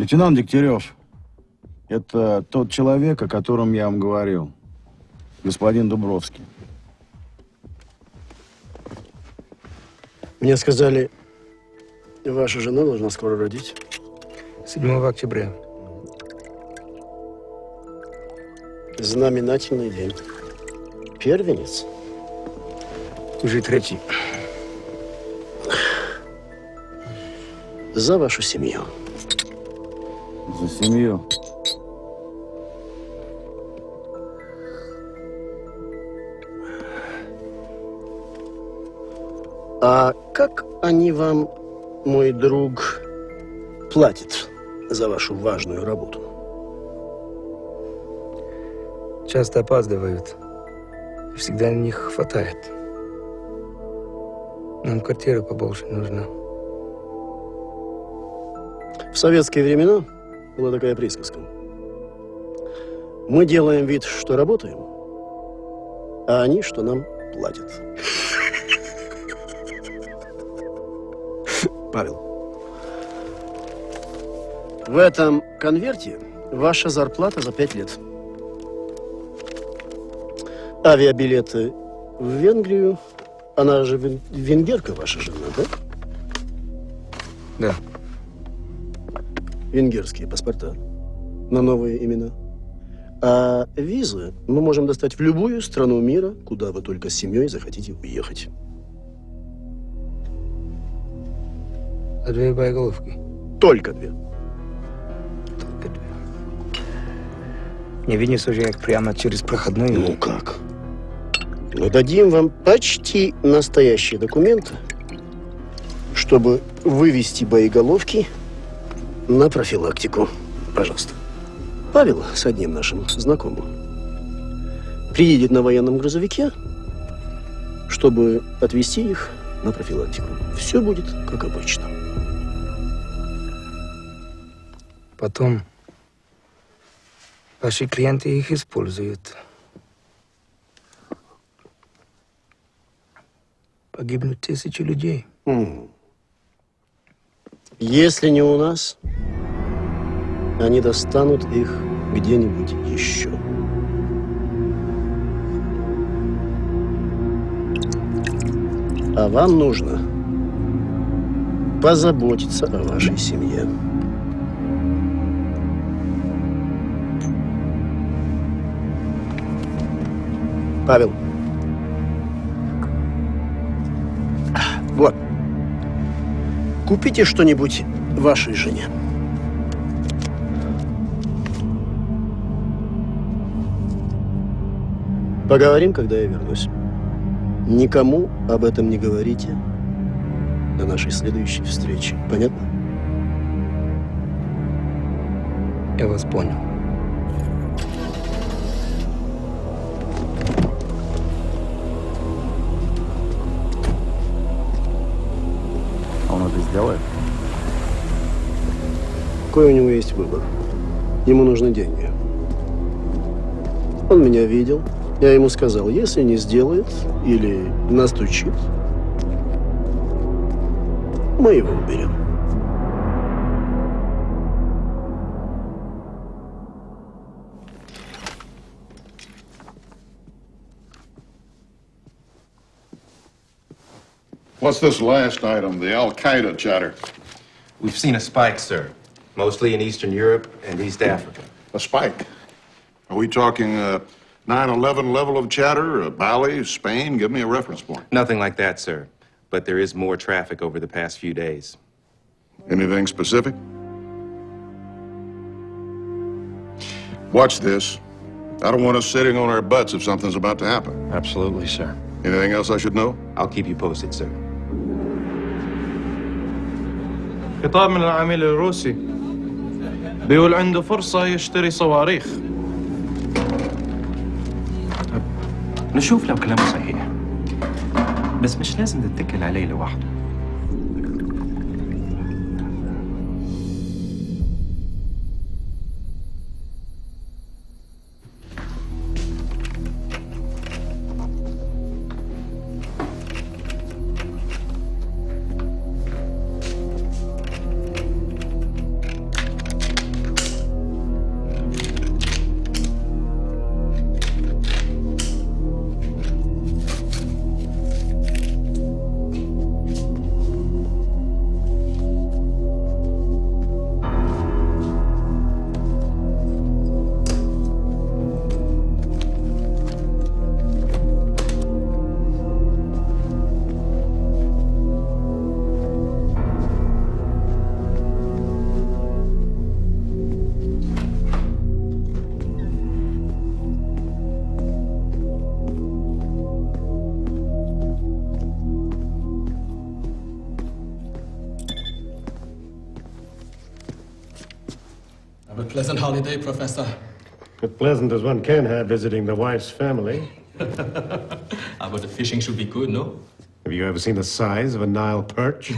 Лейтенант Дегтярев, это тот человек, о котором я вам говорил. Господин Дубровский. Мне сказали, ваша жена должна скоро родить. 7 октября. Знаменательный день. Первенец? Уже 3-й. За вашу семью. За семью. А как они вам, мой друг, платят за вашу важную работу? Часто опаздывают. Всегда на них хватает. Нам квартира побольше нужна. В советские времена была такая присказка. Мы делаем вид, что работаем, а они, что нам платят. Павел, в этом конверте ваша зарплата за 5 лет. Авиабилеты в Венгрию. Она же венгерка, ваша жена, да? Да. Венгерские паспорта на новые имена. А визы мы можем достать в любую страну мира, куда вы только с семьей захотите уехать. А 2 боеголовки? Только 2. Только 2. Не видишь уже, как прямо через проходную? Ну как? Мы дадим вам почти настоящие документы, чтобы вывести боеголовки на профилактику. Пожалуйста. Павел с одним нашим знакомым приедет на военном грузовике, чтобы отвезти их на профилактику. Все будет как обычно. Потом ваши клиенты их используют. Погибнут 1000 людей. Если не у нас, они достанут их где-нибудь еще. А вам нужно позаботиться о вашей семье. Павел. Вот. Купите что-нибудь вашей жене. Поговорим, когда я вернусь. Никому об этом не говорите до нашей следующей встречи. Понятно? Я вас понял. Он это сделает? Какой у него есть выбор? Ему нужны деньги. Он меня видел. Я ему сказал, если не сделает или настучит, мы его уберем. What's this last item, the Al-Qaeda chatter? We've seen a spike, sir. Mostly in Eastern Europe and East Africa. A spike? Are we talking 9/11 level of chatter, Bali, Spain? Give me a reference point. Nothing like that, sir. But there is more traffic over the past few days. Anything specific? Watch this. I don't want us sitting on our butts if something's about to happen. Absolutely, sir. Anything else I should know? I'll keep you posted, sir. خطاب من العميل الروسي بيقول عنده فرصة يشتري صواريخ. نشوف لو كلامه صحيح. بس مش لازم تتكل عليه لوحده. Have a pleasant holiday, Professor. As pleasant as one can have visiting the wife's family. But the fishing should be good, no? Have you ever seen the size of a Nile perch?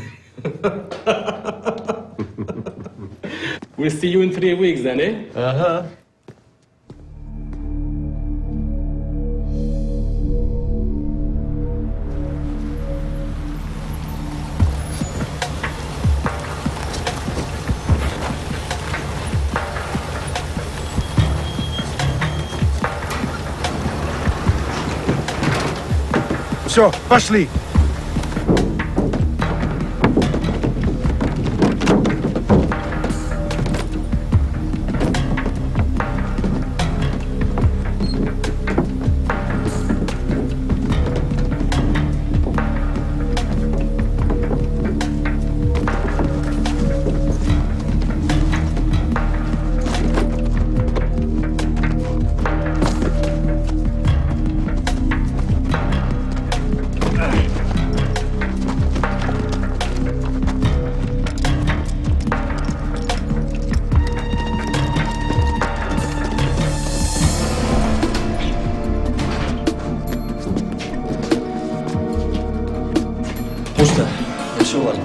We'll see you in 3 weeks then, eh? Uh-huh. Все, пошли. Пусто. Я все ладно.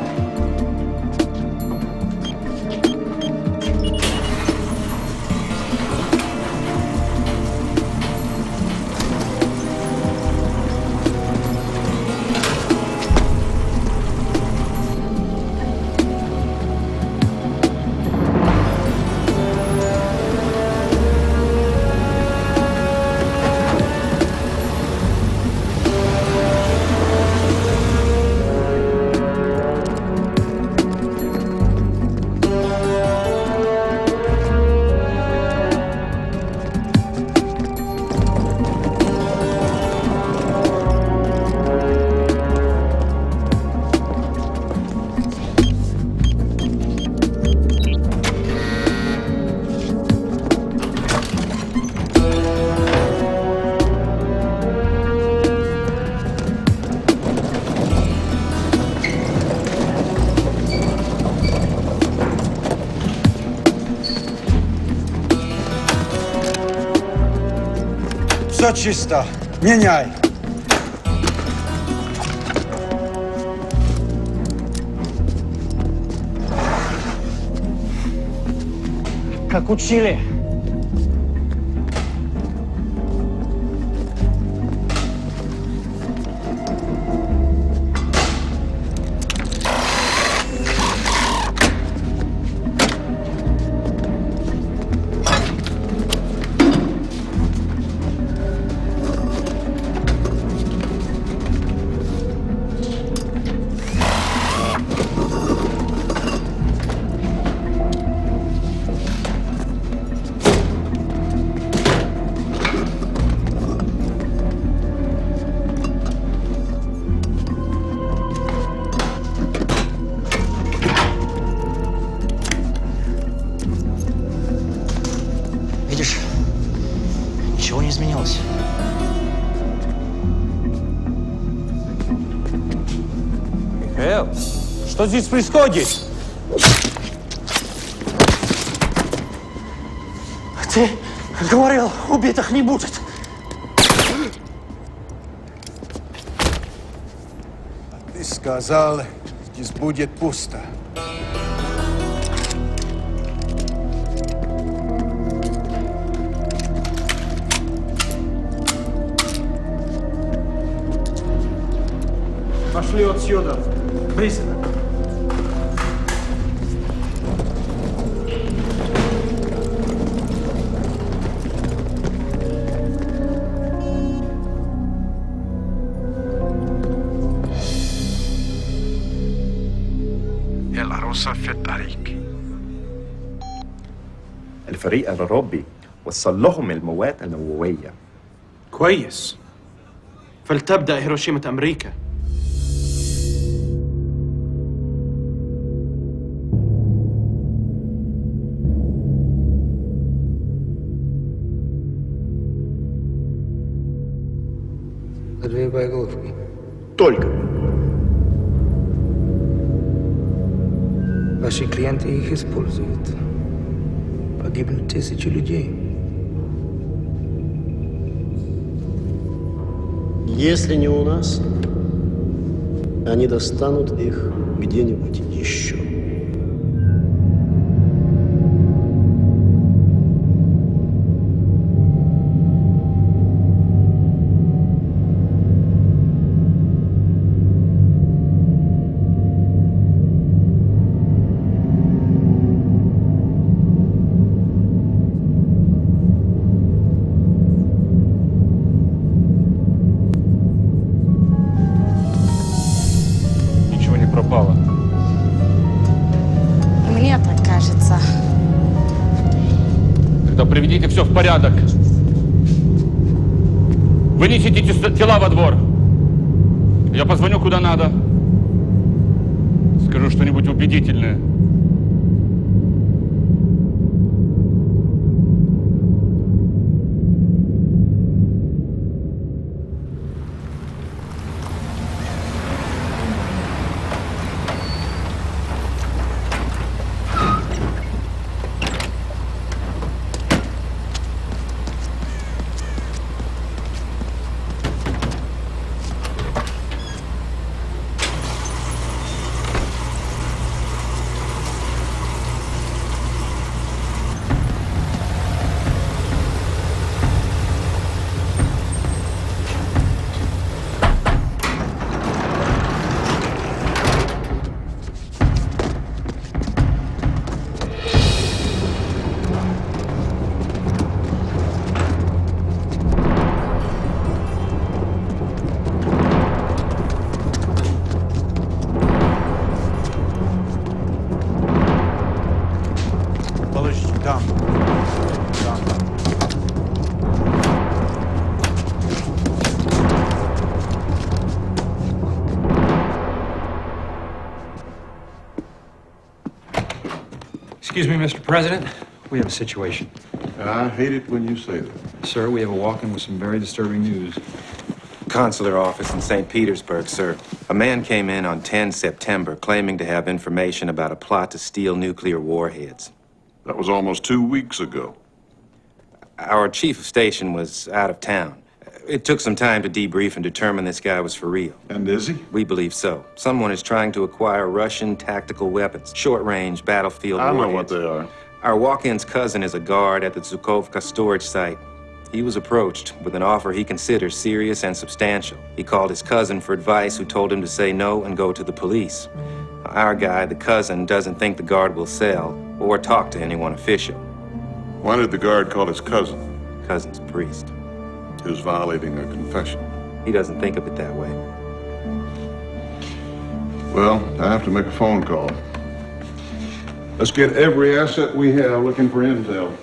Все чисто. Меняй. Как учили. Видишь, ничего не изменилось. Михаил, что здесь происходит? Ты говорил, убитых не будет. Ты сказал, здесь будет пусто. Пошли отсюда. Быстро. العروسة في الطريق. الفريق الأوروبي وصل لهم المواد النووية. كويس. فلتبدأ هيروشيما أمريكا. За 2 боеголовки. Только. Ваши клиенты их используют. Погибнут тысячи людей. Если не у нас, они достанут их где-нибудь еще. Пропало. Мне так кажется. Тогда приведите все в порядок. Вынесите тела во двор. Я позвоню куда надо. Скажу что-нибудь убедительное. Excuse me, Mr. President. We have a situation. I hate it when you say that. Sir, we have a walk-in with some very disturbing news. Consular office in St. Petersburg, sir. A man came in on 10 September claiming to have information about a plot to steal nuclear warheads. That was almost 2 weeks ago. Our chief of station was out of town. It took some time to debrief and determine this guy was for real. And is he? We believe so. Someone is trying to acquire Russian tactical weapons, short-range battlefield I warheads. know what they are. Our walk-in's cousin is a guard at the Zhukovka storage site. He was approached with an offer he considers serious and substantial. He called his cousin for advice, who told him to say no and go to the police. Our guy, the cousin, doesn't think the guard will sell or talk to anyone official. Why did the guard call his cousin? Cousin's a priest. He was violating a confession. He doesn't think of it that way. Well, I have to make a phone call. Let's get every asset we have looking for intel.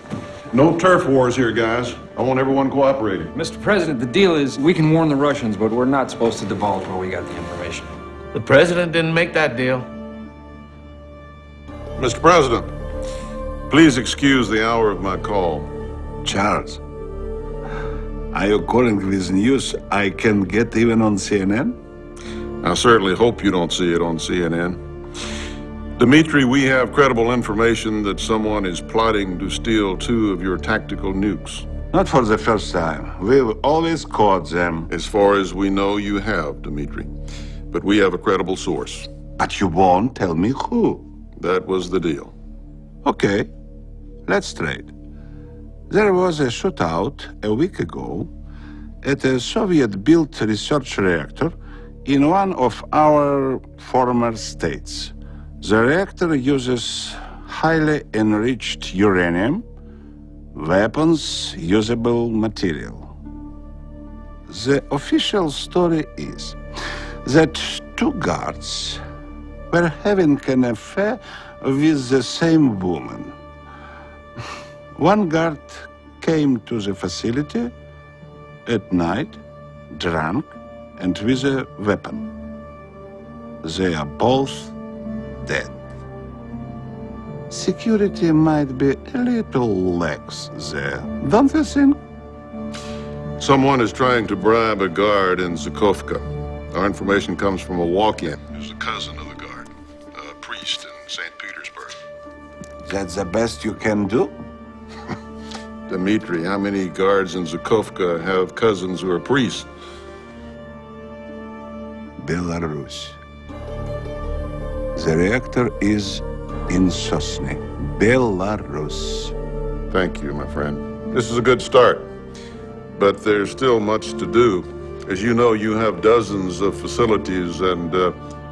No turf wars here, guys. I want everyone cooperating. Mr. President, the deal is we can warn the Russians, but we're not supposed to divulge where we got the information. The president didn't make that deal. Mr. President, please excuse the hour of my call. Charles, are you calling with news I can get even on CNN? I certainly hope you don't see it on CNN. Dmitri, we have credible information that someone is plotting to steal 2 of your tactical nukes. Not for the first time. We've always caught them. As far as we know, you have, Dmitri. But we have a credible source. But you won't tell me who. That was the deal. Okay, let's trade. There was a shootout a week ago at a Soviet-built research reactor in one of our former states. The reactor uses highly enriched uranium, weapons usable material. The official story is that 2 guards were having an affair with the same woman. One guard came to the facility at night, drunk, and with a weapon. They are both dead. Security might be a little lax there, don't you think? Someone is trying to bribe a guard in Zhukovka. Our information comes from a walk-in who's a cousin of the guard, a priest in St. Petersburg. That's the best you can do? Dmitri, how many guards in Zhukovka have cousins who are priests? Belarus. The reactor is in Sosny, Belarus. Thank you, my friend. This is a good start, but there's still much to do. As you know, you have dozens of facilities and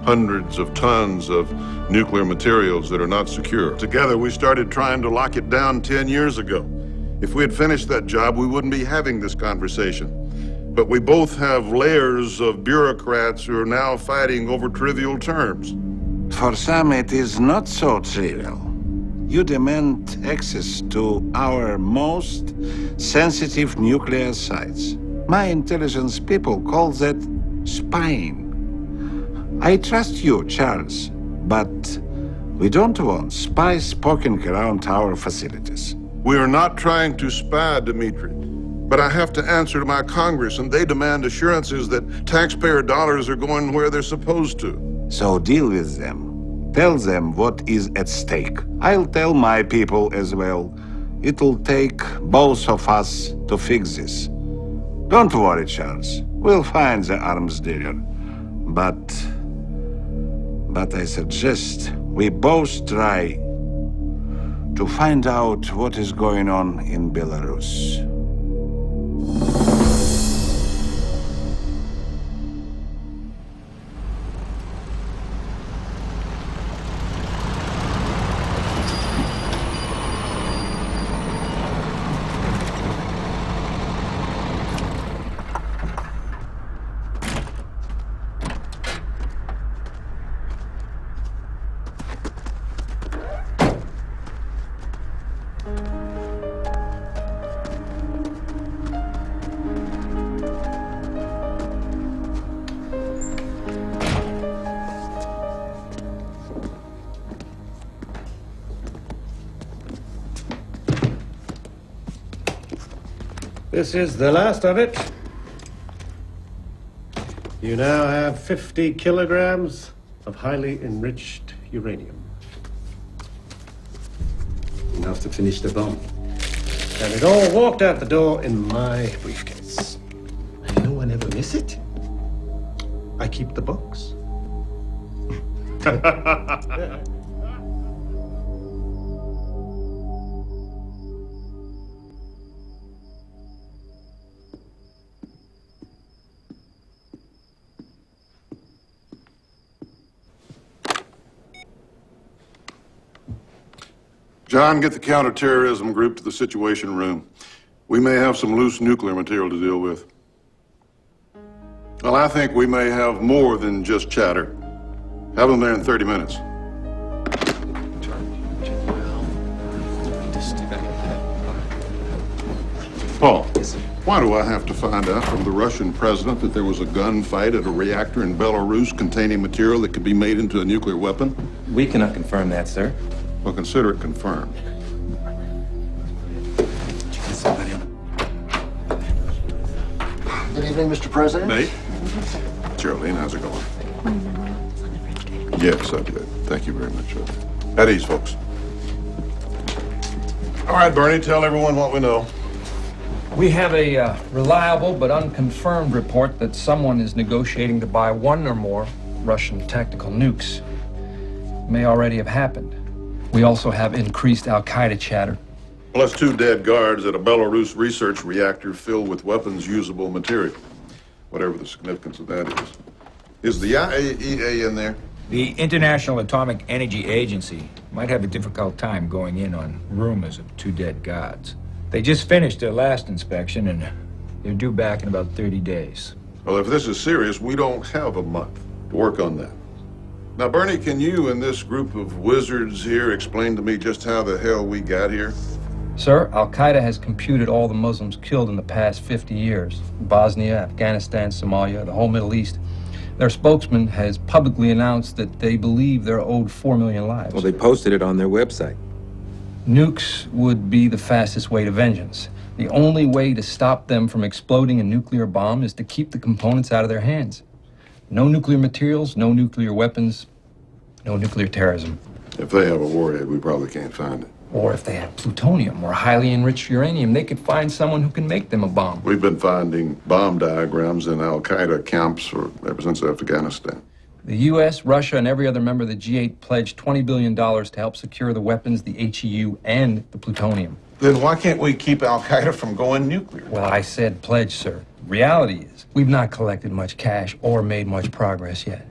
hundreds of tons of nuclear materials that are not secure. Together, we started trying to lock it down 10 years ago. If we had finished that job, we wouldn't be having this conversation. But we both have layers of bureaucrats who are now fighting over trivial terms. For some, it is not so trivial. You demand access to our most sensitive nuclear sites. My intelligence people call that spying. I trust you, Charles, but we don't want spies poking around our facilities. We are not trying to spy, Dmitri, but I have to answer to my Congress, and they demand assurances that taxpayer dollars are going where they're supposed to. So deal with them. Tell them what is at stake. I'll tell my people as well. It'll take both of us to fix this. Don't worry, Charles. We'll find the arms dealer. But I suggest we both try to find out what is going on in Belarus. This is the last of it. You now have 50 kilograms of highly enriched uranium. Enough to finish the bomb. And it all walked out the door in my briefcase. And no one ever miss it. I keep the books. John, get the counterterrorism group to the Situation Room. We may have some loose nuclear material to deal with. Well, I think we may have more than just chatter. Have them there in 30 minutes. Paul, why do I have to find out from the Russian president that there was a gunfight at a reactor in Belarus containing material that could be made into a nuclear weapon? We cannot confirm that, sir. Well, consider it confirmed. Good evening, Mr. President. Nate? Geraldine, how's it going? Yes, I did. Thank you very much. At ease, folks. All right, Bernie, tell everyone what we know. We have a reliable but unconfirmed report that someone is negotiating to buy one or more Russian tactical nukes. It may already have happened. We also have increased al-Qaeda chatter. Plus 2 dead guards at a Belarus research reactor filled with weapons-usable material. Whatever the significance of that is. Is the IAEA in there? The International Atomic Energy Agency might have a difficult time going in on rumors of 2 dead guards. They just finished their last inspection, and they're due back in about 30 days. Well, if this is serious, we don't have a month to work on that. Now, Bernie, can you and this group of wizards here explain to me just how the hell we got here? Sir, al-Qaeda has computed all the Muslims killed in the past 50 years. Bosnia, Afghanistan, Somalia, the whole Middle East. Their spokesman has publicly announced that they believe they're owed 4 million lives. Well, they posted it on their website. Nukes would be the fastest way to vengeance. The only way to stop them from exploding a nuclear bomb is to keep the components out of their hands. No nuclear materials, no nuclear weapons, no nuclear terrorism. If they have a warhead, we probably can't find it. Or if they have plutonium or highly enriched uranium, they could find someone who can make them a bomb. We've been finding bomb diagrams in Al-Qaeda camps ever since Afghanistan. The U.S., Russia, and every other member of the G8 pledged $20 billion to help secure the weapons, the HEU, and the plutonium. Then why can't we keep Al-Qaeda from going nuclear? Well, I said pledge, sir. Reality is, we've not collected much cash or made much progress yet.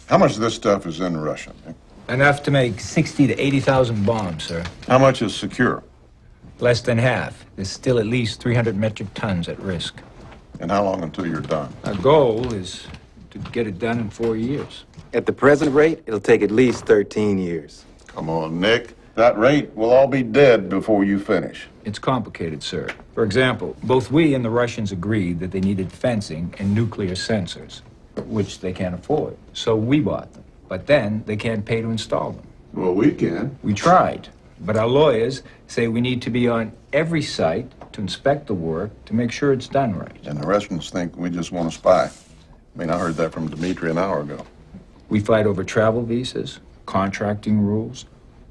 How much of this stuff is in Russia, Nick? Enough to make 60 to 80,000 bombs, sir. How much is secure? Less than half. There's still at least 300 metric tons at risk. And how long until you're done? Our goal is to get it done in 4 years. At the present rate, it'll take at least 13 years. Come on, Nick. That rate, we'll all be dead before you finish. It's complicated, sir. For example, both we and the Russians agreed that they needed fencing and nuclear sensors, which they can't afford. So we bought them. But then they can't pay to install them. Well, we can. We tried, but our lawyers say we need to be on every site to inspect the work to make sure it's done right. And the Russians think we just want to spy. I mean, I heard that from Dmitri an hour ago. We fight over travel visas, contracting rules,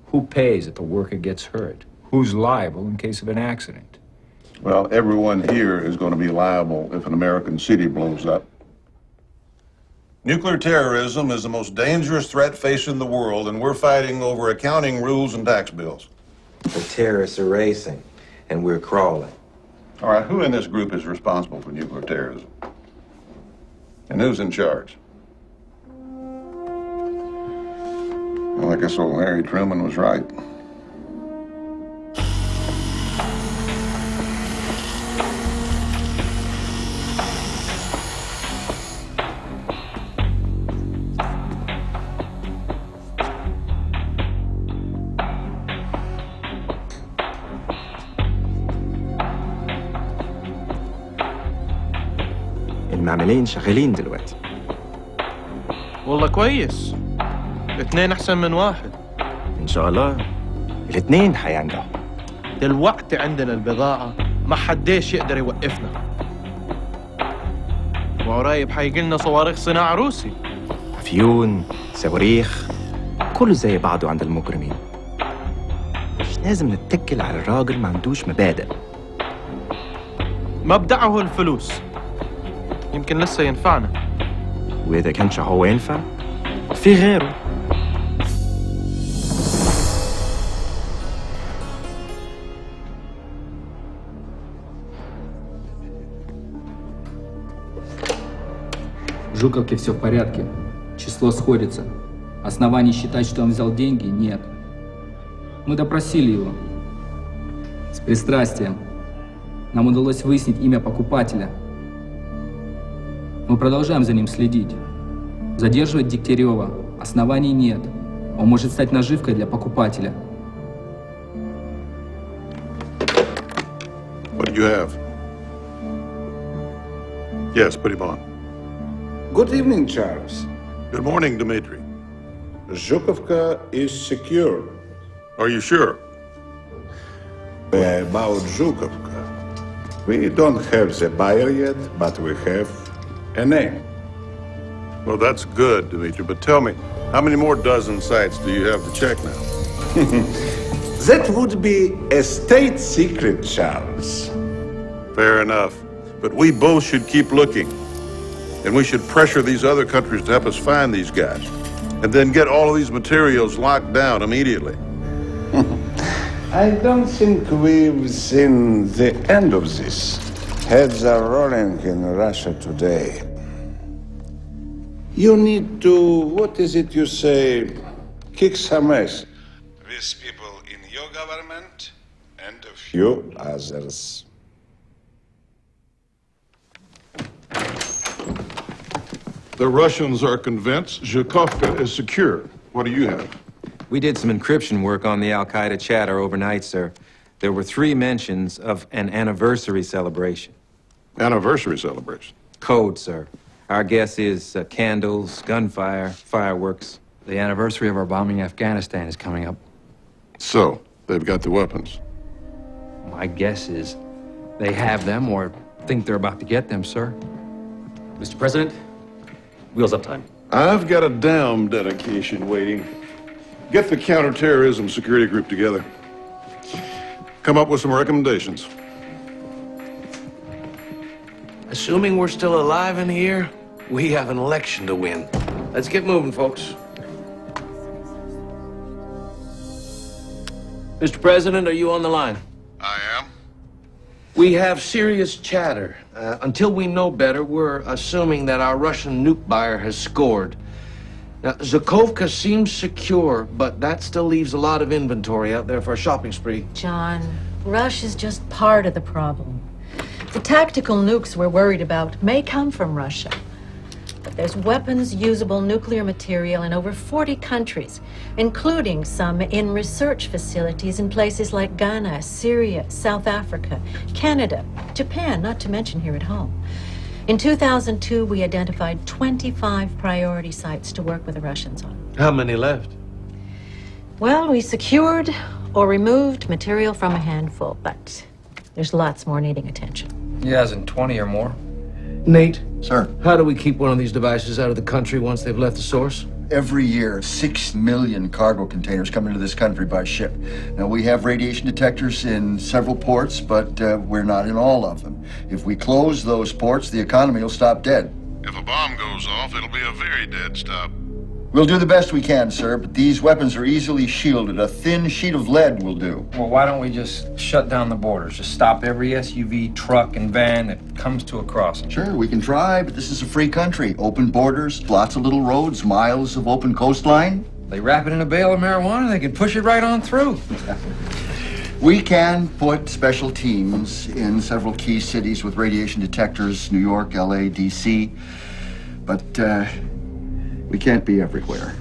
who pays if a worker gets hurt, who's liable in case of an accident. Well, everyone here is going to be liable if an American city blows up. Nuclear terrorism is the most dangerous threat facing the world, and we're fighting over accounting rules and tax bills. The terrorists are racing, and we're crawling. All right, who in this group is responsible for nuclear terrorism? And who's in charge? Well, I guess old Harry Truman was right. المعملين شغالين دلوقتي. والله كويس. الاثنين أحسن من واحد. إن شاء الله الاثنين حينجحوا. دلوقتي عندنا البضاعة ما حديش يقدر يوقفنا. وقريب حيجي لنا صواريخ صناعة روسي. أفيون، صواريخ، كله زي بعضه عند المجرمين. مش لازم نتكل على الراجل ما عندوش مبادئ. مبدأه الفلوس. يمكن لسه ينفعنا. وإذا كانش هو ينفع في غيره. В Жуковке все в порядке. Число сходится. Оснований считать, что он взял деньги, нет. Мы допросили его. С пристрастием. Нам удалось выяснить имя покупателя. Мы продолжаем за ним следить. Задерживать Дегтярева оснований нет. Он может стать наживкой для покупателя. What do you have? Yes, put him on. Good evening, Charles. Good morning, Dmitri. Zhukovka is secure. Are you sure? About Zhukovka, we don't have the buyer yet, but we have a name. Well, that's good, Dmitri, but tell me, how many more dozen sites do you have to check now? That would be a state secret, Charles. Fair enough. But we both should keep looking. And we should pressure these other countries to help us find these guys. And then get all of these materials locked down immediately. I don't think we've seen the end of this. Heads are rolling in Russia today. You need to, what is it you say, kick some ass with people in your government and a few others. The Russians are convinced Zhukovka is secure. What do you have? We did some encryption work on the Al-Qaeda chatter overnight, sir. There were 3 mentions of an anniversary celebration. Anniversary celebration? Code, sir. Our guess is candles, gunfire, fireworks. The anniversary of our bombing Afghanistan is coming up. So, they've got the weapons. My guess is they have them or think they're about to get them, sir. Mr. President, wheels up time. I've got a damn dedication waiting. Get the counterterrorism security group together. Come up with some recommendations. Assuming we're still alive in here, we have an election to win. Let's get moving, folks. Mr. President, are you on the line? I am. We have serious chatter. Until we know better, we're assuming that our Russian nuke buyer has scored. Now, Zhukovka seems secure, but that still leaves a lot of inventory out there for a shopping spree. John, Rush is just part of the problem. The tactical nukes we're worried about may come from Russia. But there's weapons-usable nuclear material in over 40 countries, including some in research facilities in places like Ghana, Syria, South Africa, Canada, Japan, not to mention here at home. In 2002, we identified 25 priority sites to work with the Russians on. How many left? Well, we secured or removed material from a handful, but there's lots more needing attention. Yeah, as in 20 or more. Nate? Sir? How do we keep one of these devices out of the country once they've left the source? Every year, 6 million cargo containers come into this country by ship. Now, we have radiation detectors in several ports, but we're not in all of them. If we close those ports, the economy will stop dead. If a bomb goes off, it'll be a very dead stop. We'll do the best we can, sir, but these weapons are easily shielded. A thin sheet of lead will do. Well, why don't we just shut down the borders? Just stop every SUV, truck, and van that comes to a crossing. Sure, we can try, but this is a free country. Open borders, lots of little roads, miles of open coastline. They wrap it in a bale of marijuana, they can push it right on through. We can put special teams in several key cities with radiation detectors, New York, LA, DC, but we can't be everywhere.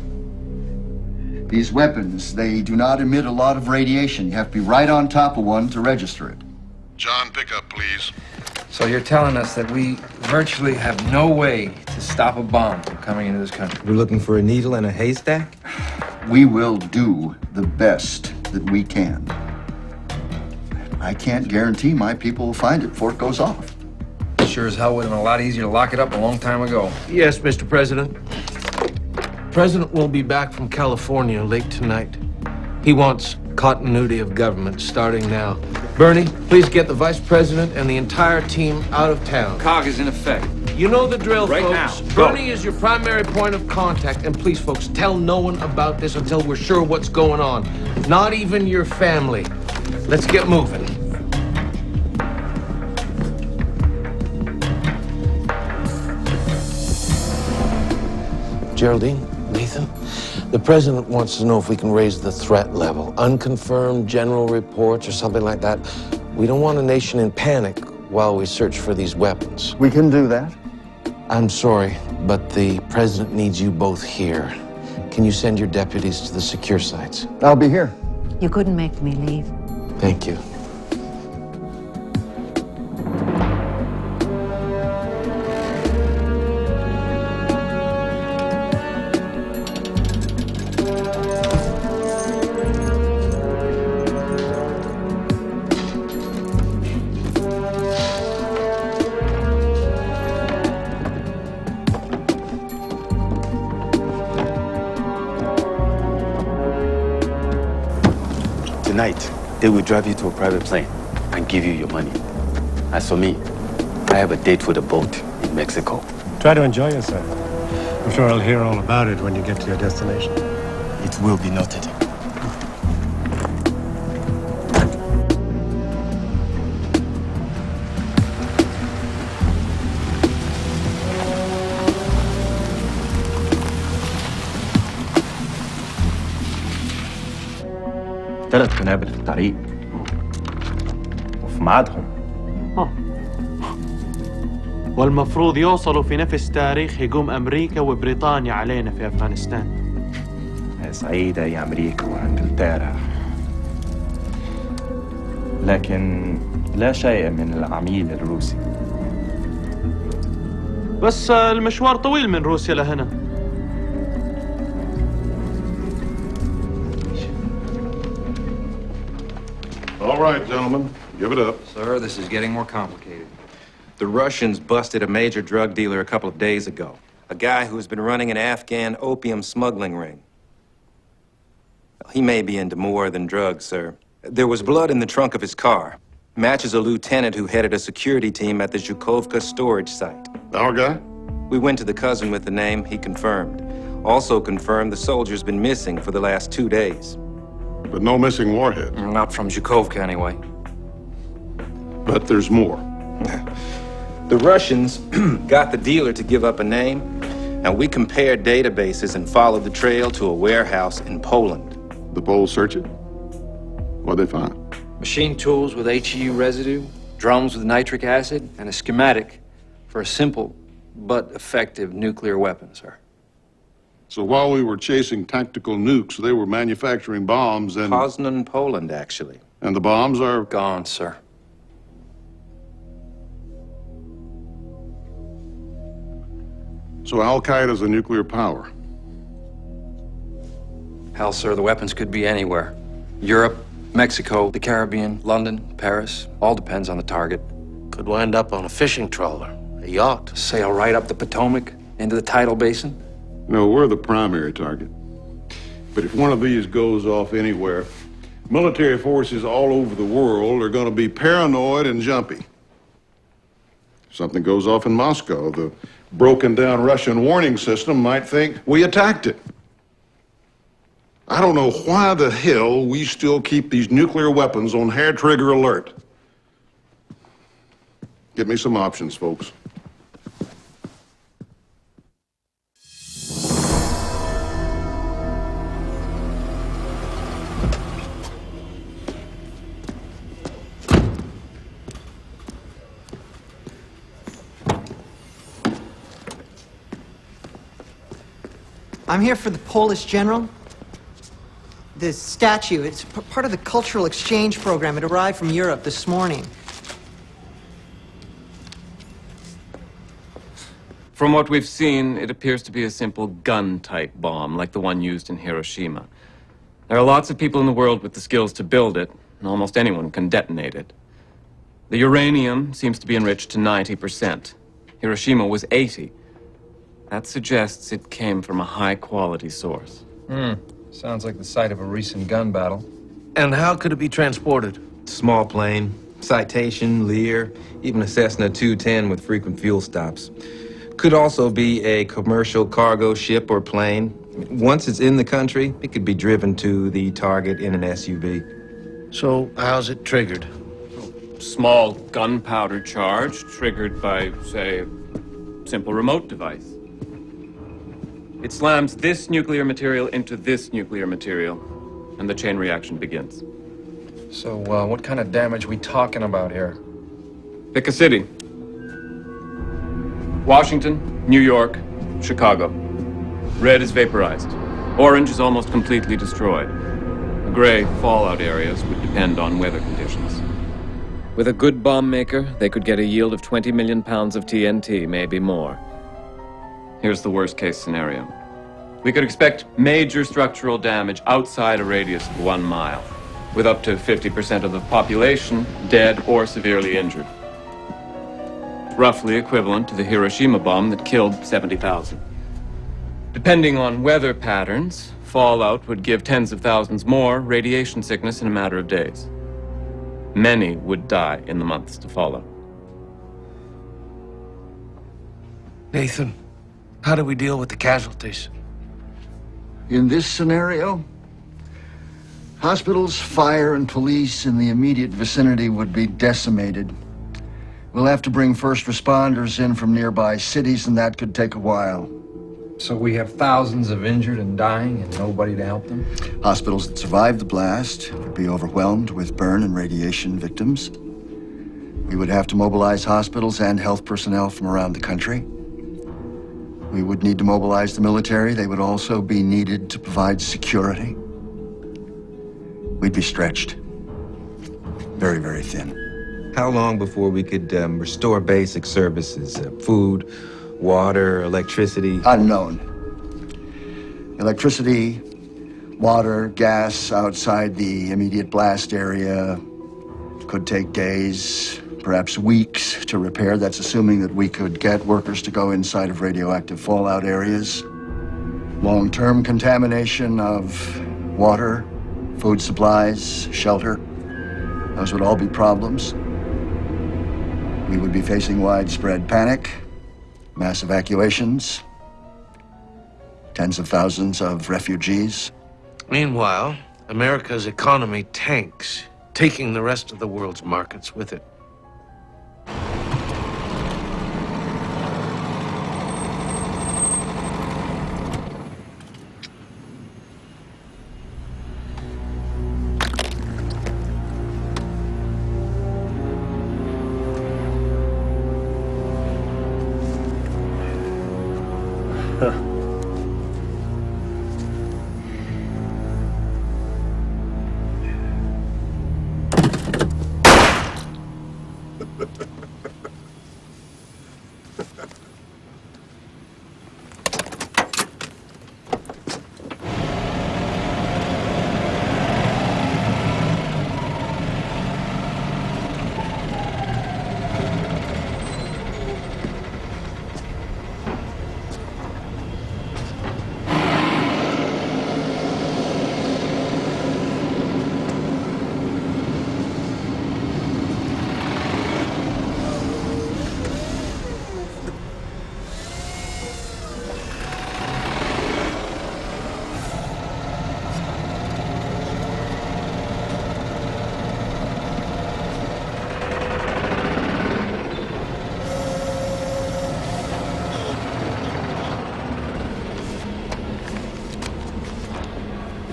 These weapons, they do not emit a lot of radiation. You have to be right on top of one to register it. John, pick up, please. So you're telling us that we virtually have no way to stop a bomb from coming into this country? We're looking for a needle in a haystack? We will do the best that we can. I can't guarantee my people will find it before it goes off. Sure as hell would have been a lot easier to lock it up a long time ago. Yes, Mr. President. President will be back from California late tonight. He wants continuity of government starting now. Bernie, please get the vice president and the entire team out of town. COG is in effect. You know the drill, Right folks. now. Go. Bernie is your primary point of contact. And please, folks, tell no one about this until we're sure what's going on. Not even your family. Let's get moving. Geraldine, Nathan, the president wants to know if we can raise the threat level. Unconfirmed general reports or something like that. We don't want a nation in panic while we search for these weapons. We can do that. I'm sorry, but the president needs you both here. Can you send your deputies to the secure sites? I'll be here. You couldn't make me leave. Thank you. Tonight, they will drive you to a private plane and give you your money. As for me, I have a date with a boat in Mexico. Try to enjoy yourself. I'm sure I'll hear all about it when you get to your destination. It will be noted. ثلاث قنابل في الطريق وفي ميعادهم. والمفروض يوصلوا في نفس تاريخ هجوم أمريكا وبريطانيا علينا في أفغانستان. يا سعيدة يا أمريكا وإنجلترا، لكن لا شيء من العميل الروسي. بس المشوار طويل من روسيا لهنا. All right, gentlemen, give it up. Sir, this is getting more complicated. The Russians busted a major drug dealer a couple of days ago. A guy who has been running an Afghan opium smuggling ring. He may be into more than drugs, sir. There was blood in the trunk of his car. Matches a lieutenant who headed a security team at the Zhukovka storage site. Our guy? We went to the cousin with the name, he confirmed. Also confirmed the soldier's been missing for the last 2 days. But no missing warhead. Not from Zhukovka, anyway. But there's more. The Russians got the dealer to give up a name, and we compared databases and followed the trail to a warehouse in Poland. The Poles search it? What'd they find? Machine tools with HEU residue, drums with nitric acid, and a schematic for a simple but effective nuclear weapon, sir. So while we were chasing tactical nukes, they were manufacturing bombs in... Poznan, Poland, actually. And the bombs are... Gone, sir. So Al-Qaeda's a nuclear power? Hell, sir, the weapons could be anywhere. Europe, Mexico, the Caribbean, London, Paris. All depends on the target. Could wind up on a fishing trawler, a yacht. Sail right up the Potomac, into the tidal basin. No, we're the primary target. But if one of these goes off anywhere, military forces all over the world are going to be paranoid and jumpy. If something goes off in Moscow, the broken down Russian warning system might think we attacked it. I don't know why the hell we still keep these nuclear weapons on hair trigger alert. Give me some options, folks. I'm here for the Polish general. The statue, it's part of the cultural exchange program. It arrived from Europe this morning. From what we've seen, it appears to be a simple gun-type bomb, like the one used in Hiroshima. There are lots of people in the world with the skills to build it, and almost anyone can detonate it. The uranium seems to be enriched to 90%. Hiroshima was 80%. That suggests it came from a high-quality source. Sounds like the site of a recent gun battle. And how could it be transported? Small plane, Citation, Lear, even a Cessna 210 with frequent fuel stops. Could also be a commercial cargo ship or plane. Once it's in the country, it could be driven to the target in an SUV. So how's it triggered? Small gunpowder charge triggered by, say, a simple remote device. It slams this nuclear material into this nuclear material, and the chain reaction begins. So, what kind of damage we talking about here? Pick a city. Washington, New York, Chicago. Red is vaporized. Orange is almost completely destroyed. The gray fallout areas would depend on weather conditions. With a good bomb maker, they could get a yield of 20 million pounds of TNT, maybe more. Here's the worst-case scenario. We could expect major structural damage outside a radius of 1 mile, with up to 50% of the population dead or severely injured. Roughly equivalent to the Hiroshima bomb that killed 70,000. Depending on weather patterns, fallout would give tens of thousands more radiation sickness in a matter of days. Many would die in the months to follow. Nathan, how do we deal with the casualties? In this scenario, hospitals, fire, and police in the immediate vicinity would be decimated. We'll have to bring first responders in from nearby cities, and that could take a while. So we have thousands of injured and dying and nobody to help them? Hospitals that survived the blast would be overwhelmed with burn and radiation victims. We would have to mobilize hospitals and health personnel from around the country. We would need to mobilize the military. They would also be needed to provide security. We'd be stretched. Very, very thin. How long before we could restore basic services? Food, water, electricity? Unknown. Electricity, water, gas outside the immediate blast area could take days, perhaps weeks to repair. That's assuming that we could get workers to go inside of radioactive fallout areas. Long-term contamination of water, food supplies, shelter. Those would all be problems. We would be facing widespread panic, mass evacuations, tens of thousands of refugees. Meanwhile, America's economy tanks, taking the rest of the world's markets with it.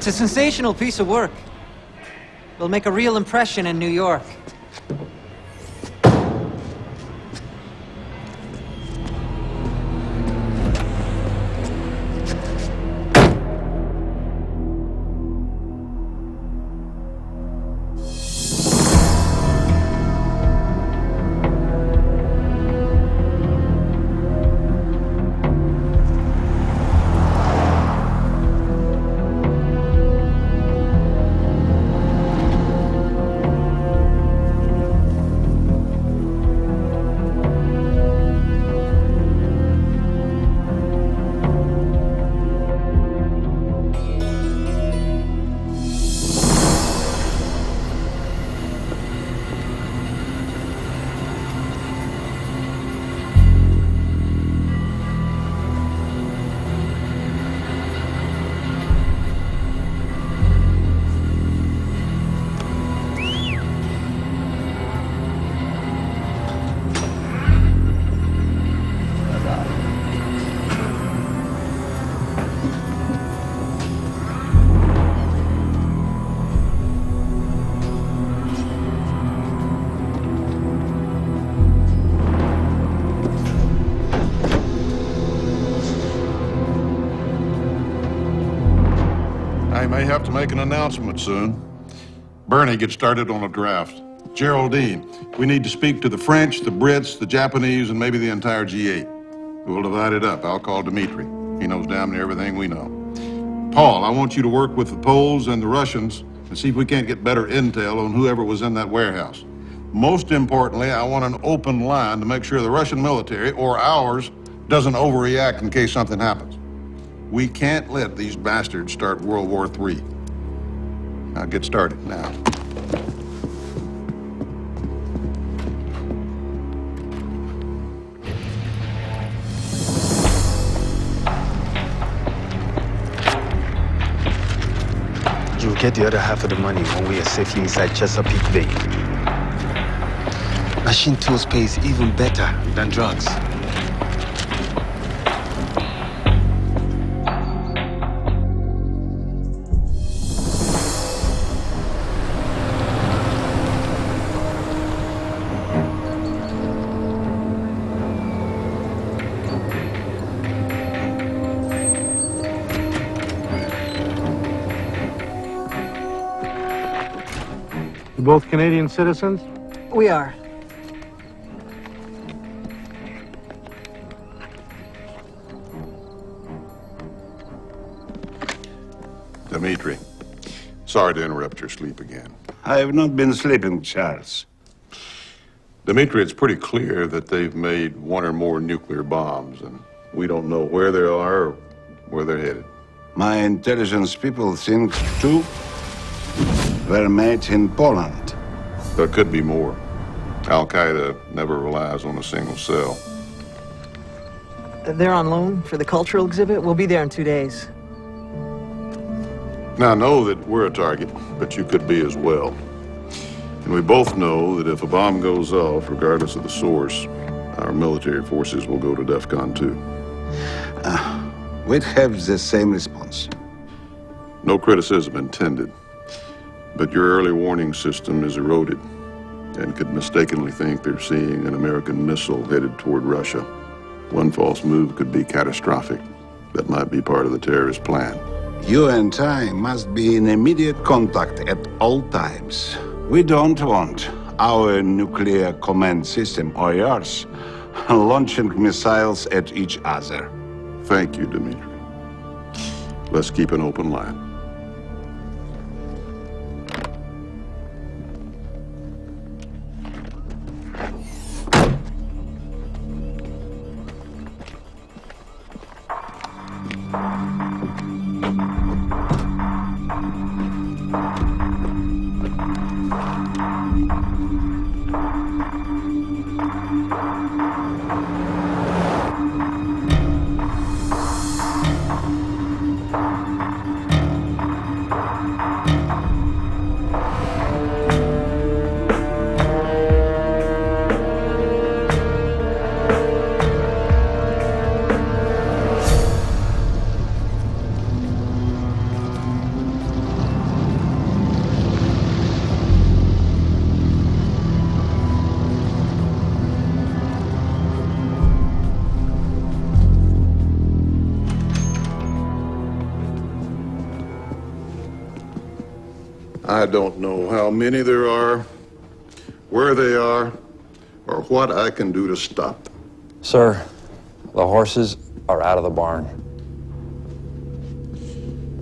It's a sensational piece of work. It'll make a real impression in New York. I may have to make an announcement soon. Bernie gets started on a draft. Geraldine, we need to speak to the French, the Brits, the Japanese, and maybe the entire G8. We'll divide it up. I'll call Dmitri. He knows damn near everything we know. Paul, I want you to work with the Poles and the Russians and see if we can't get better intel on whoever was in that warehouse. Most importantly, I want an open line to make sure the Russian military, or ours, doesn't overreact in case something happens. We can't let these bastards start World War III. Now get started now. You'll get the other half of the money when we are safely inside Chesapeake Bay. Machine tools pays even better than drugs. Both Canadian citizens? We are. Dmitri, sorry to interrupt your sleep again. I have not been sleeping, Charles. Dmitri, it's pretty clear that they've made one or more nuclear bombs, and we don't know where they are or where they're headed. My intelligence people think two were made in Poland. There could be more. Al-Qaeda never relies on a single cell. They're on loan for the cultural exhibit. We'll be there in 2 days. Now, I know that we're a target, but you could be as well. And we both know that if a bomb goes off, regardless of the source, our military forces will go to DEFCON 2. We'd have the same response. No criticism intended, but your early warning system is eroded and could mistakenly think they're seeing an American missile headed toward Russia. One false move could be catastrophic. That might be part of the terrorist plan. You and I must be in immediate contact at all times. We don't want our nuclear command system or yours launching missiles at each other. Thank you, Dmitri. Let's keep an open line. I don't know how many there are, where they are, or what I can do to stop them. Sir, the horses are out of the barn.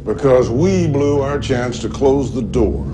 Because we blew our chance to close the door.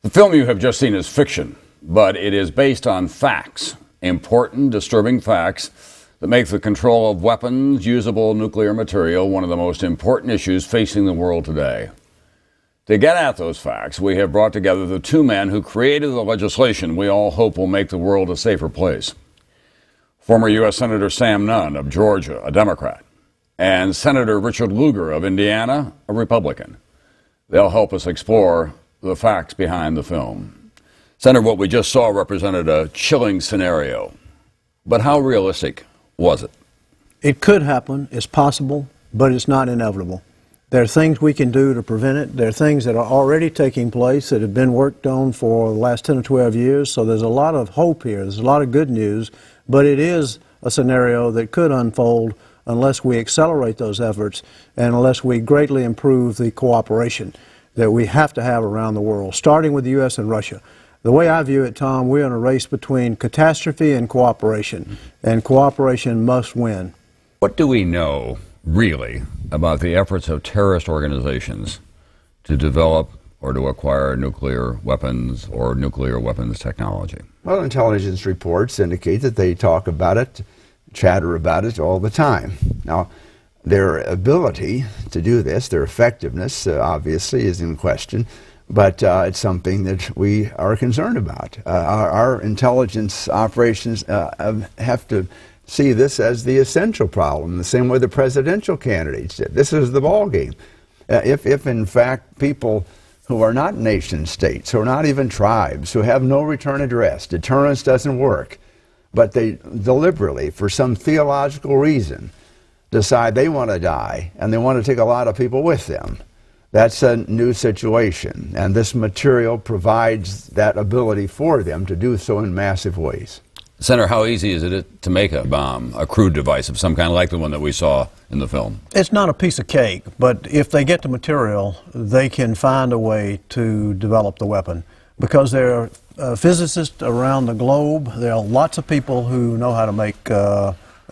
The film you have just seen is fiction, but it is based on facts, important, disturbing facts that make the control of weapons, usable nuclear material, one of the most important issues facing the world today. To get at those facts, we have brought together the two men who created the legislation we all hope will make the world a safer place. Former U.S. Senator Sam Nunn of Georgia, a Democrat, and Senator Richard Lugar of Indiana, a Republican. They'll help us explore the facts behind the film. Senator, what we just saw represented a chilling scenario, but how realistic was it? It could happen, it's possible, but it's not inevitable. There are things we can do to prevent it. There are things that are already taking place that have been worked on for the last 10 or 12 years, so there's a lot of hope here. There's a lot of good news, but it is a scenario that could unfold unless we accelerate those efforts and unless we greatly improve the cooperation that we have to have around the world, starting with the U.S. and Russia. The way I view it, Tom, we're in a race between catastrophe and cooperation must win. What do we know, really, about the efforts of terrorist organizations to develop or to acquire nuclear weapons or nuclear weapons technology? Well, intelligence reports indicate that they talk about it, chatter about it all the time. Now, their ability to do this, their effectiveness, obviously, is in question, but it's something that we are concerned about. Our intelligence operations have to see this as the essential problem, the same way the presidential candidates did. This is the ballgame. If in fact people who are not nation states, who are not even tribes, who have no return address, deterrence doesn't work, but they deliberately, for some theological reason, decide they want to die and they want to take a lot of people with them, that's a new situation, and this material provides that ability for them to do so in massive ways. Senator, how easy is it to make a bomb, a crude device of some kind like the one that we saw in the film? It's not a piece of cake, but if they get the material, they can find a way to develop the weapon. Because there are physicists around the globe, there are lots of people who know how to make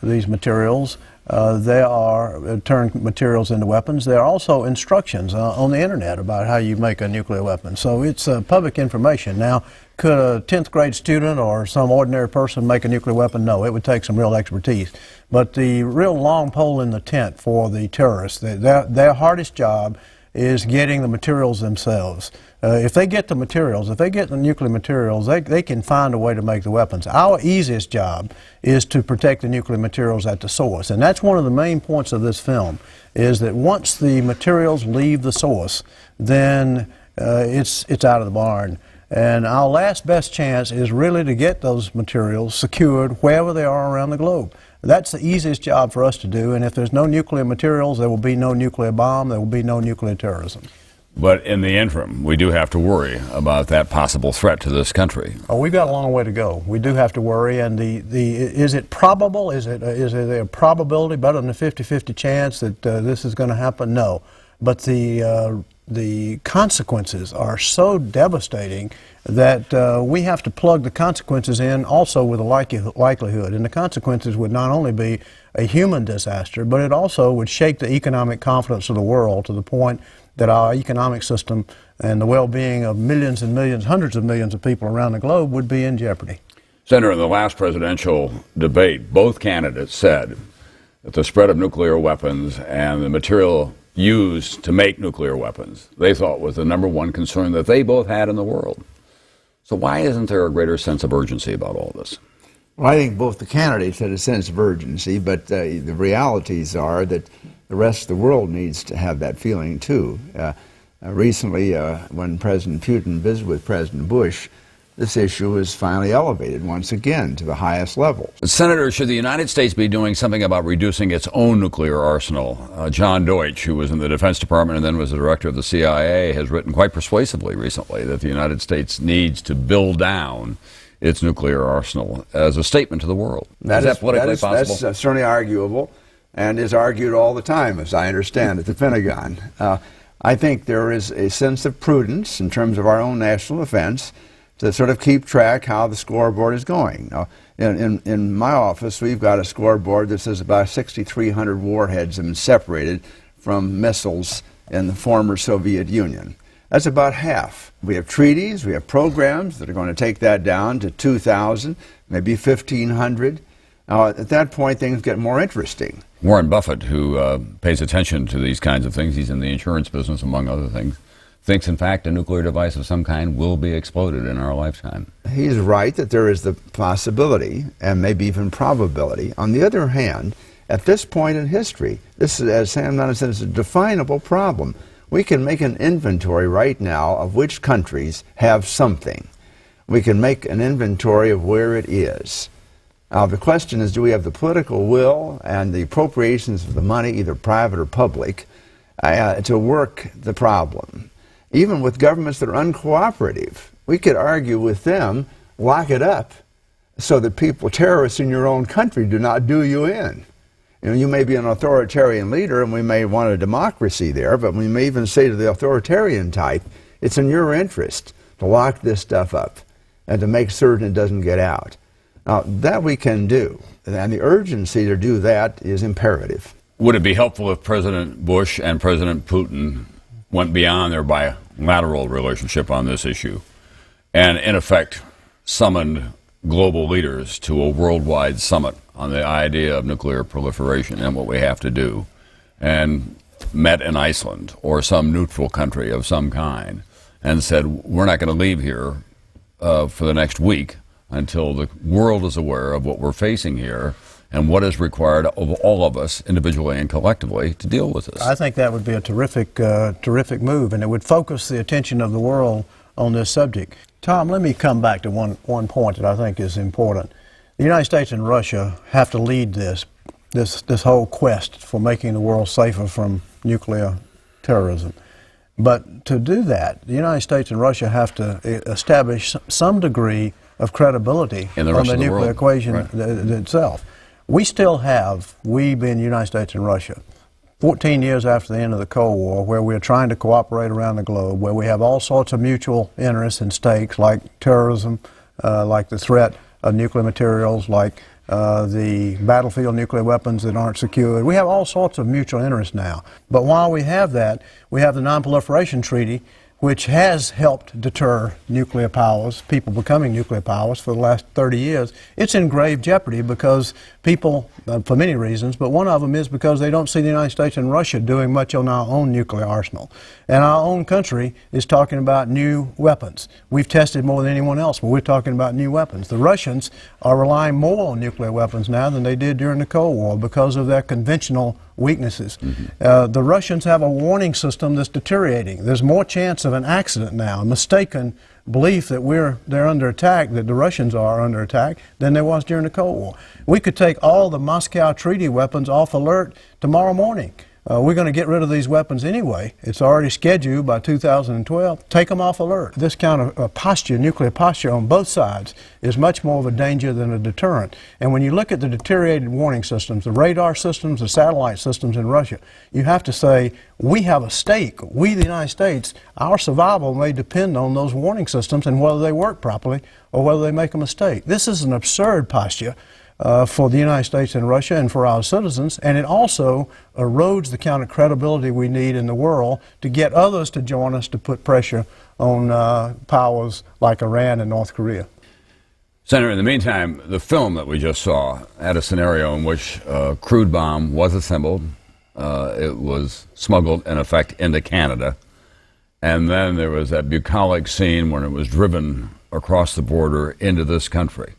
these materials. There are turn materials into weapons. There are also instructions on the internet about how you make a nuclear weapon. So it's public information. Now, could a 10th grade student or some ordinary person make a nuclear weapon? No, it would take some real expertise. But the real long pole in the tent for the terrorists, their hardest job is getting the materials themselves. If they get the materials, if they get the nuclear materials, they can find a way to make the weapons. Our easiest job is to protect the nuclear materials at the source. And that's one of the main points of this film, is that once the materials leave the source, then it's out of the barn. And our last best chance is really to get those materials secured wherever they are around the globe. That's the easiest job for us to do, and if there's no nuclear materials, there will be no nuclear bomb, there will be no nuclear terrorism. But in the interim, we do have to worry about that possible threat to this country. Oh, we've got a long way to go. We do have to worry, and is it probable? Is it a probability, better than a 50-50 chance that this is going to happen? No. But the consequences are so devastating that we have to plug the consequences in also with a likelihood. And the consequences would not only be a human disaster, but it also would shake the economic confidence of the world to the point that our economic system and the well-being of millions and millions, hundreds of millions of people around the globe would be in jeopardy. Senator, in the last presidential debate, both candidates said that the spread of nuclear weapons and the material used to make nuclear weapons, they thought was the #1 concern that they both had in the world. So why isn't there a greater sense of urgency about all this? Well, I think both the candidates had a sense of urgency, but the realities are that the rest of the world needs to have that feeling too. Recently, when President Putin visited with President Bush, this issue was finally elevated once again to the highest level. Senator, should the United States be doing something about reducing its own nuclear arsenal? John Deutsch, who was in the Defense Department and then was the director of the CIA, has written quite persuasively recently that the United States needs to build down its nuclear arsenal as a statement to the world. Is that politically possible? That's certainly arguable, and is argued all the time, as I understand, at the Pentagon. I think there is a sense of prudence in terms of our own national defense to sort of keep track how the scoreboard is going. Now, in my office, we've got a scoreboard that says about 6,300 warheads have been separated from missiles in the former Soviet Union. That's about half. We have treaties, we have programs that are going to take that down to 2,000, maybe 1,500. Now, at that point, things get more interesting. Warren Buffett, who pays attention to these kinds of things, he's in the insurance business, among other things, thinks, in fact, a nuclear device of some kind will be exploded in our lifetime. He's right that there is the possibility, and maybe even probability. On the other hand, at this point in history. This is, as Sam Nunn said, it's a definable problem. We can make an inventory right now of which countries have something. We can make an inventory of where it is. Now, the question is, do we have the political will and the appropriations of the money, either private or public, to work the problem? Even with governments that are uncooperative, we could argue with them, lock it up so that people, terrorists in your own country, do not do you in. You know, you may be an authoritarian leader, and we may want a democracy there, but we may even say to the authoritarian type, it's in your interest to lock this stuff up and to make certain it doesn't get out. Now, that we can do, and the urgency to do that is imperative. Would it be helpful if President Bush and President Putin went beyond their bilateral relationship on this issue and, in effect, summoned global leaders to a worldwide summit on the idea of nuclear proliferation and what we have to do, and met in Iceland or some neutral country of some kind and said, we're not going to leave here for the next week until the world is aware of what we're facing here and what is required of all of us individually and collectively to deal with this? I think that would be a terrific move, and it would focus the attention of the world on this subject. Tom, let me come back to one point that I think is important. The United States and Russia have to lead this whole quest for making the world safer from nuclear terrorism. But to do that, the United States and Russia have to establish some degree of credibility on the nuclear equation itself. We still have, we being the United States and Russia, 14 years after the end of the Cold War, where we're trying to cooperate around the globe, where we have all sorts of mutual interests and stakes, like terrorism, like the threat of nuclear materials, like the battlefield nuclear weapons that aren't secured. We have all sorts of mutual interests now. But while we have that, we have the Non-Proliferation Treaty, which has helped deter nuclear powers, people becoming nuclear powers for the last 30 years. It's in grave jeopardy because people, for many reasons, but one of them is because they don't see the United States and Russia doing much on our own nuclear arsenal. And our own country is talking about new weapons. We've tested more than anyone else, but we're talking about new weapons. The Russians are relying more on nuclear weapons now than they did during the Cold War because of their conventional weaknesses. The Russians have a warning system that's deteriorating. There's more chance of an accident now, a mistaken belief that they're under attack, that the Russians are under attack, than there was during the Cold War. We could take all the Moscow Treaty weapons off alert tomorrow morning. We're going to get rid of these weapons anyway. It's already scheduled by 2012. Take them off alert. This kind of posture, nuclear posture on both sides, is much more of a danger than a deterrent. And when you look at the deteriorated warning systems, the radar systems, the satellite systems in Russia, you have to say, we have a stake. We, the United States, our survival may depend on those warning systems and whether they work properly or whether they make a mistake. This is an absurd posture for the United States and Russia and for our citizens, and it also erodes the kind of credibility we need in the world to get others to join us to put pressure on powers like Iran and North Korea. Senator, in the meantime, the film that we just saw had a scenario in which a crude bomb was assembled. It was smuggled, in effect, into Canada. And then there was that bucolic scene when it was driven across the border into this country.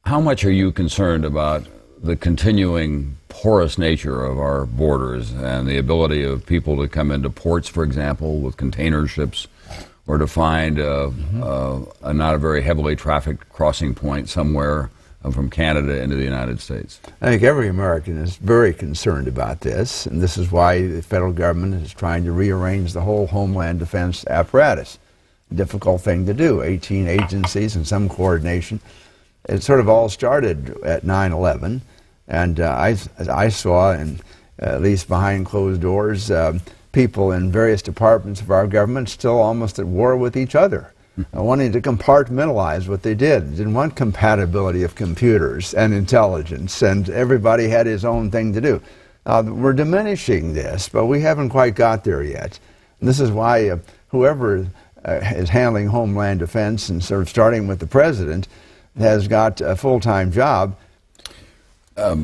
How much are you concerned about the continuing porous nature of our borders and the ability of people to come into ports, for example, with container ships, or to find a not a very heavily trafficked crossing point somewhere from Canada into the United States? I think every American is very concerned about this, and this is why the federal government is trying to rearrange the whole Homeland Defense apparatus. Difficult thing to do, 18 agencies and some coordination. It sort of all started at 9/11, and I saw, at least behind closed doors, people in various departments of our government still almost at war with each other, wanting to compartmentalize what they did. They didn't want compatibility of computers and intelligence, and everybody had his own thing to do. We're diminishing this, but we haven't quite got there yet. And this is why whoever is handling Homeland Defense, and sort of starting with the President, has got a full-time job.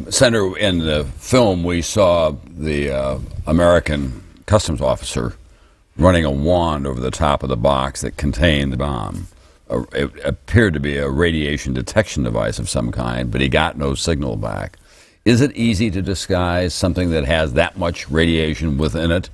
Senator, in the film we saw the American customs officer running a wand over the top of the box that contained the bomb. It appeared to be a radiation detection device of some kind, but he got no signal back. Is it easy to disguise something that has that much radiation within it?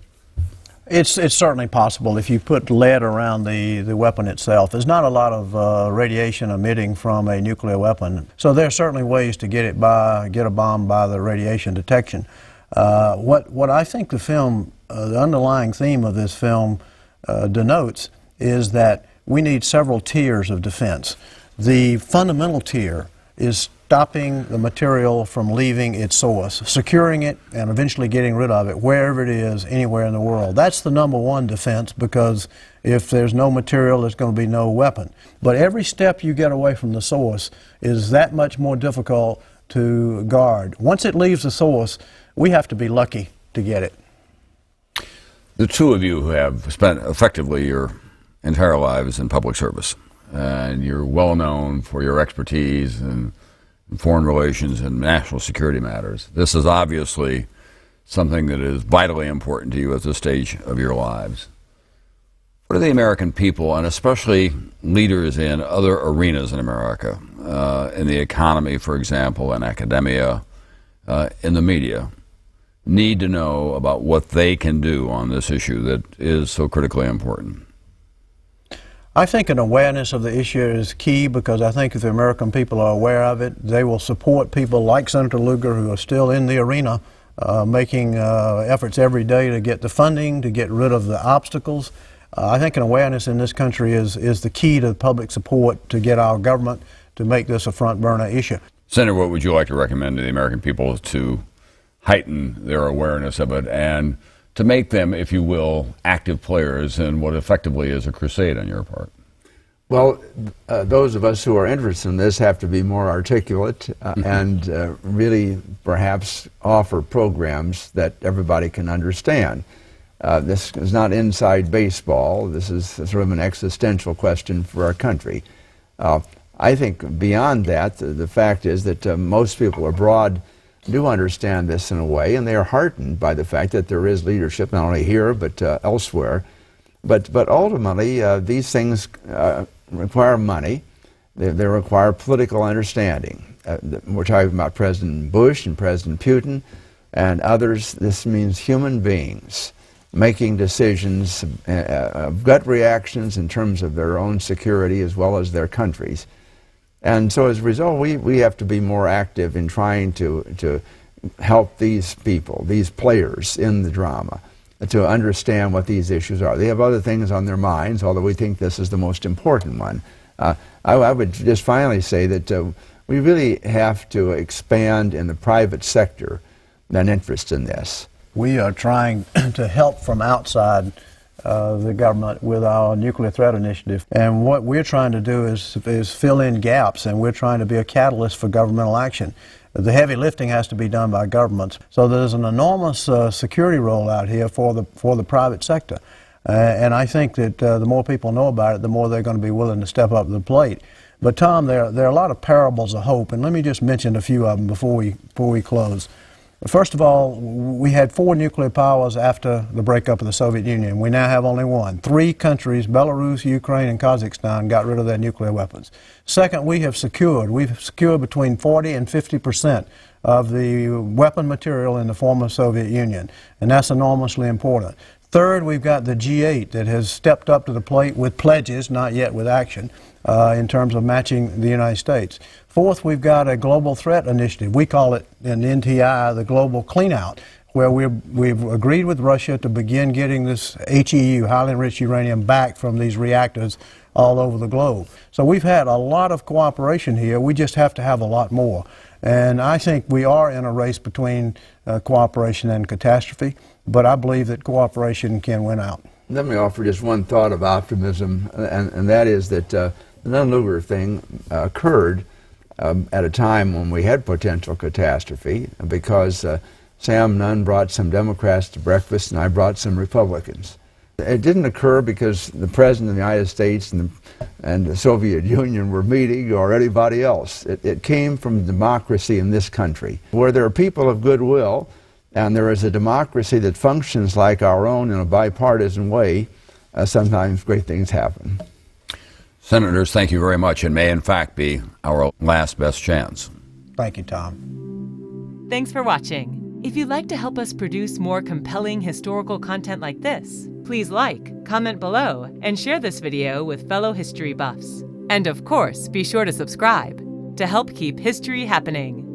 It's certainly possible if you put lead around the weapon itself. There's not a lot of radiation emitting from a nuclear weapon, so there are certainly ways to get a bomb by the radiation detection. What I think the film, the underlying theme of this film denotes is that we need several tiers of defense. The fundamental tier is stopping the material from leaving its source, securing it, and eventually getting rid of it wherever it is, anywhere in the world. That's the number one defense, because if there's no material, there's going to be no weapon. But every step you get away from the source is that much more difficult to guard. Once it leaves the source, we have to be lucky to get it. The two of you who have spent effectively your entire lives in public service, and you're well known for your expertise in foreign relations and national security matters. This is obviously something that is vitally important to you at this stage of your lives. What are the American people, and especially leaders in other arenas in America, in the economy, for example, in academia, in the media, need to know about what they can do on this issue that is so critically important? I think an awareness of the issue is key, because I think if the American people are aware of it, they will support people like Senator Lugar, who are still in the arena, making efforts every day to get the funding, to get rid of the obstacles. I think an awareness in this country is the key to public support to get our government to make this a front burner issue. Senator, what would you like to recommend to the American people to heighten their awareness of it and to make them, if you will, active players in what effectively is a crusade on your part? Well, those of us who are interested in this have to be more articulate and really perhaps offer programs that everybody can understand. This is not inside baseball. This is sort of an existential question for our country. I think beyond that, the fact is that most people abroad do understand this in a way, and they are heartened by the fact that there is leadership not only here but elsewhere. But ultimately, these things require money. They require political understanding. We're talking about President Bush and President Putin and others. This means human beings making decisions, gut reactions in terms of their own security as well as their country's. And so as a result, we have to be more active in trying to help these people, these players in the drama, to understand what these issues are. They have other things on their minds, although we think this is the most important one. I would just finally say that we really have to expand in the private sector an interest in this. We are trying to help from outside the government with our nuclear threat initiative, and what we're trying to do is fill in gaps, and we're trying to be a catalyst for governmental action. The heavy lifting has to be done by governments, so there's an enormous security role out here for the private sector, and I think that the more people know about it, the more they're going to be willing to step up to the plate. But Tom, there are a lot of parables of hope, and let me just mention a few of them before we close. First of all, we had 4 nuclear powers after the breakup of the Soviet Union. We now have only 1. 3 countries, Belarus, Ukraine, and Kazakhstan, got rid of their nuclear weapons. Second, we've secured between 40 and 50% of the weapon material in the former Soviet Union, and that's enormously important. Third, we've got the G8 that has stepped up to the plate with pledges, not yet with action, in terms of matching the United States. Fourth, we've got a global threat initiative. We call it in NTI the global cleanout, where we've agreed with Russia to begin getting this HEU, highly enriched uranium, back from these reactors all over the globe. So we've had a lot of cooperation here. We just have to have a lot more. And I think we are in a race between cooperation and catastrophe, but I believe that cooperation can win out. Let me offer just one thought of optimism, and that is that the Nunn-Lugar thing occurred at a time when we had potential catastrophe, because Sam Nunn brought some Democrats to breakfast and I brought some Republicans. It didn't occur because the President of the United States and the Soviet Union were meeting or anybody else. It came from democracy in this country, where there are people of goodwill and there is a democracy that functions like our own in a bipartisan way. Sometimes great things happen. Senators, thank you very much, and may in fact be our last best chance. Thank you, Tom. Thanks for watching. If you'd like to help us produce more compelling historical content like this, please like, comment below, and share this video with fellow history buffs. And of course, be sure to subscribe to help keep history happening.